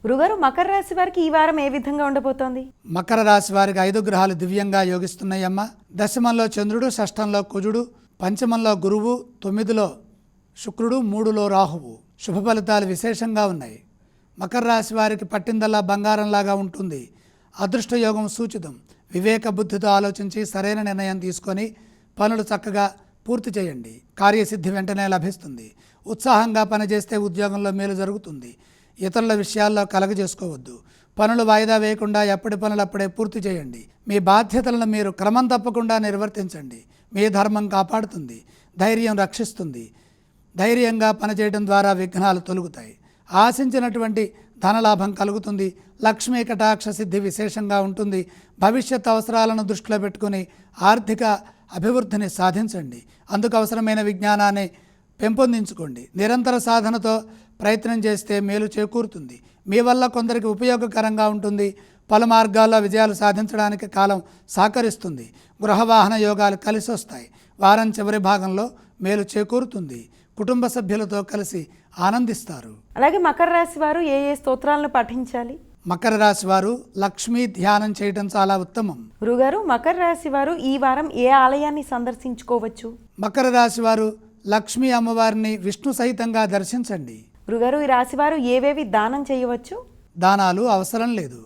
గురుగారు, మకర రాశి వారికి ఈ వారం ఏ విధంగా ఉండబోతోంది? మకర రాశి వారికి 5 గ్రహాలు దివ్యంగా యోగిస్తున్నాయమ్మ. దశమంలో చంద్రుడు, షష్ఠంలో కుజుడు, పంచమంలో గురువు, 9లో శుక్రుడు, 3లో రాహువు. శుభ ఫలితాలు విశేషంగా ఉన్నాయి. మకర రాశి వారికి పట్టిందల్లా బంగారంలాగా ఉంటుంది. అదృష్ట యోగం సూచితం. వివేక బుద్ధితో ఆలోచించి సరైన నిర్ణయం తీసుకొని పనులు చక్కగా పూర్తి చేయండి. కార్యసిద్ధి వెంటనే లభిస్తుంది. ఉత్సాహంగా పనిచేస్తే ఉద్యోగంలో మేలు జరుగుతుంది. ఇతరుల విషయాల్లో కలగజేసుకోవద్దు. పనులు వాయిదా వేయకుండా ఎప్పటి పనులు అప్పుడే పూర్తి చేయండి. మీ బాధ్యతలను మీరు క్రమం తప్పకుండా నిర్వర్తించండి. మీ ధర్మం కాపాడుతుంది. ధైర్యం రక్షిస్తుంది. ధైర్యంగా పనిచేయడం ద్వారా విఘ్నాలు తొలగుతాయి. ఆశించినటువంటి ధనలాభం కలుగుతుంది. లక్ష్మీ కటాక్ష సిద్ధి విశేషంగా ఉంటుంది. భవిష్యత్ అవసరాలను దృష్టిలో పెట్టుకుని ఆర్థిక అభివృద్ధిని సాధించండి. అందుకు అవసరమైన విజ్ఞానాన్ని పెంపొందించుకోండి. నిరంతర సాధనతో ప్రయత్నం చేస్తే మేలు చేకూరుతుంది. మీ వల్ల కొందరికి ఉపయోగకరంగా ఉంటుంది. పలు మార్గాల్లో విజయాలు సాధించడానికి కాలం సహకరిస్తుంది. గృహవాహన యోగాలు కలిసి వస్తాయి. వారం చివరి భాగంలో మేలు చేకూరుతుంది. కుటుంబ సభ్యులతో కలిసి ఆనందిస్తారు. అలాగే మకర రాశి వారు ఏ ఏ స్తోత్రాలను పఠించాలి? మకర రాశి వారు లక్ష్మీ ధ్యానం చేయడం చాలా ఉత్తమం. గురుగారు, మకర రాశి వారు ఈ వారం ఏ ఆలయాన్ని సందర్శించుకోవచ్చు? మకర రాశి వారు లక్ష్మీ అమ్మవారిని విష్ణు సహితంగా దర్శించండి. గురుగారు, ఈ రాశి వారు ఏవేవి దానం చేయవచ్చు? దానాలు అవసరం లేదు.